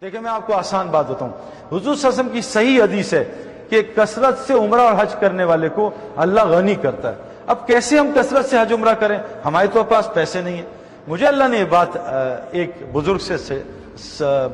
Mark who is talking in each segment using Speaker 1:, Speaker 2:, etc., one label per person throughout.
Speaker 1: دیکھیں میں آپ کو آسان بات بتاؤں، حضور صلی اللہ علیہ وسلم کی صحیح حدیث ہے کہ کثرت سے عمرہ اور حج کرنے والے کو اللہ غنی کرتا ہے۔ اب کیسے ہم کثرت سے حج عمرہ کریں؟ ہمارے تو پاس پیسے نہیں ہیں۔ مجھے اللہ نے یہ بات ایک بزرگ سے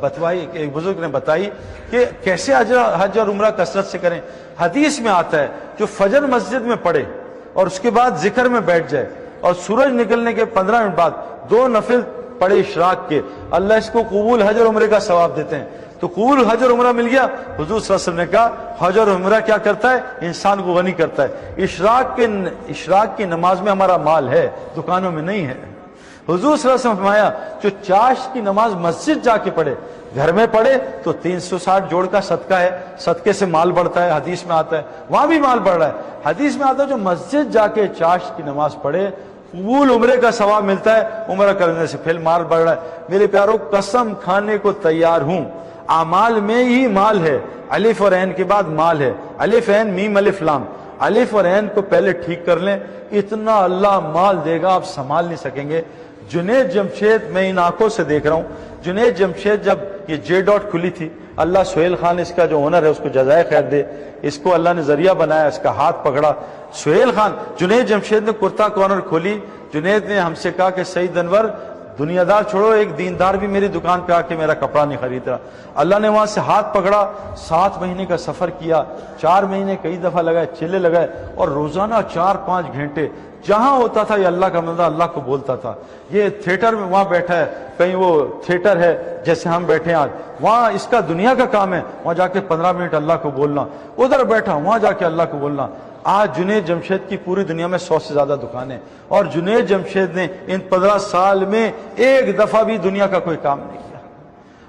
Speaker 1: بتوائی، ایک بزرگ نے بتائی کہ کیسے حج اور عمرہ کثرت سے کریں۔ حدیث میں آتا ہے جو فجر مسجد میں پڑھے اور اس کے بعد ذکر میں بیٹھ جائے اور سورج نکلنے کے 15 منٹ بعد 2 نفل پڑھے اشراق کے، اللہ اس کو قبول حج اور عمرے کا ثواب دیتے ہیں۔ تو قبول حج اور عمرہ مل گیا۔ حضور صلی اللہ علیہ وسلم نے کہا حج اور عمرہ کیا کرتا ہے؟ انسان کو غنی کرتا ہے۔ اشراق کی نماز میں ہمارا مال ہے، دکانوں میں نہیں ہے۔ حضور صلی اللہ علیہ وسلم فرمایا جو چاشت کی نماز مسجد جا کے پڑھے، گھر میں پڑھے تو 360 جوڑ کا صدقہ ہے، صدقے سے مال بڑھتا ہے، حدیث میں آتا ہے، وہاں بھی مال بڑھ رہا ہے۔ حدیث میں آتا ہے جو مسجد جا کے چاشت کی نماز پڑھے قبول عمرے کا ثواب ملتا ہے، عمرہ کرنے سے پھر مال بڑھ رہا ہے۔ میرے پیاروں، قسم کھانے کو تیار ہوں، اعمال میں ہی مال ہے۔ الف اور عین کے بعد مال ہے، الف عین میم الف لام، الف اور عین کو پہلے ٹھیک کر لیں، اتنا اللہ مال دے گا آپ سنبھال نہیں سکیں گے۔ جنید جمشید، میں ان آنکھوں سے دیکھ رہا ہوں، جنید جمشید جب یہ جے ڈاٹ کھلی تھی، اللہ سہیل خان اس کا جو اونر ہے اس کو جزائے خیر دے، اس کو اللہ نے ذریعہ بنایا، اس کا ہاتھ پکڑا۔ سہیل خان، جنید جمشید نے کرتا کارنر کھولی، جنید نے ہم سے کہا کہ سعید انور دنیا دار چھوڑو، ایک دیندار بھی میری دکان پہ آ کے میرا کپڑا نہیں خرید رہا۔ اللہ نے وہاں سے ہاتھ پکڑا، 7 مہینے کا سفر کیا، 4 مہینے کئی دفعہ لگائے، چلے لگائے، اور روزانہ 4-5 گھنٹے جہاں ہوتا تھا یہ اللہ کا بندہ اللہ کو بولتا تھا۔ یہ تھیٹر میں وہاں بیٹھا ہے، کہیں وہ تھیٹر ہے جیسے ہم بیٹھے ہیں آج، وہاں اس کا دنیا کا کام ہے، وہاں جا کے 15 منٹ اللہ کو بولنا، ادھر بیٹھا وہاں جا کے اللہ کو بولنا۔ آج جنید جمشید کی پوری دنیا میں 100 سے زیادہ دکانیں، اور جنید جمشید نے ان 15 سال میں ایک دفعہ بھی دنیا کا کوئی کام نہیں کیا۔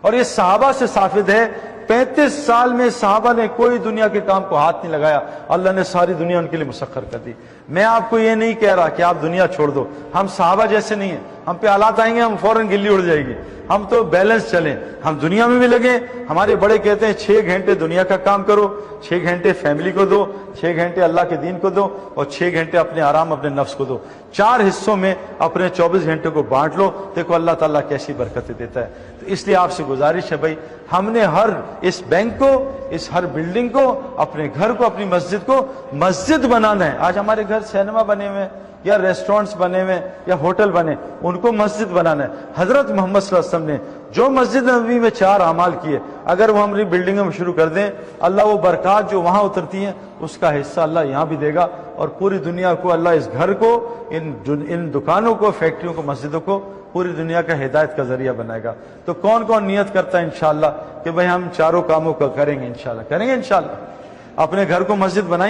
Speaker 1: اور یہ صحابہ سے ثابت ہے، 35 سال میں صحابہ نے کوئی دنیا کے کام کو ہاتھ نہیں لگایا، اللہ نے ساری دنیا ان کے لیے مسخر کر دی۔ میں آپ کو یہ نہیں کہہ رہا کہ آپ دنیا چھوڑ دو، ہم صحابہ جیسے نہیں ہیں، ہم پہ حالات آئیں گے ہم فوراً گلی اڑ جائے گی، ہم تو بیلنس چلیں، ہم دنیا میں بھی لگیں۔ ہمارے بڑے کہتے ہیں 6 گھنٹے دنیا کا کام کرو، 6 گھنٹے فیملی کو دو، 6 گھنٹے اللہ کے دین کو دو، اور 6 گھنٹے اپنے آرام اپنے نفس کو دو۔ 4 حصوں میں اپنے 24 گھنٹے کو بانٹ لو، دیکھو اللہ تعالیٰ کیسی برکتیں دیتا ہے۔ تو اس لیے آپ سے گزارش ہے بھائی، ہم نے ہر اس بینک کو، اس ہر بلڈنگ کو، اپنے گھر کو، اپنی مسجد کو مسجد بنانا ہے۔ آج ہمارے گھر سینما بنے ہوئے یا ریسٹورنٹس بنے ہوئے یا ہوٹل بنے، ان کو مسجد بنانا ہے۔ حضرت محمد صلی اللہ علیہ وسلم نے جو مسجد نبوی میں 4 اعمال کیے، اگر وہ ہماری بلڈنگوں میں شروع کر دیں، اللہ وہ برکات جو وہاں اترتی ہیں اس کا حصہ اللہ یہاں بھی دے گا، اور پوری دنیا کو اللہ اس گھر کو، ان دکانوں کو، فیکٹریوں کو، مسجدوں کو پوری دنیا کا ہدایت کا ذریعہ بنائے گا۔ تو کون کون نیت کرتا ہے انشاءاللہ کہ بھئی ہم چاروں کاموں کو کریں گے؟ انشاءاللہ کریں گے، انشاءاللہ اپنے گھر کو مسجد بنائیں۔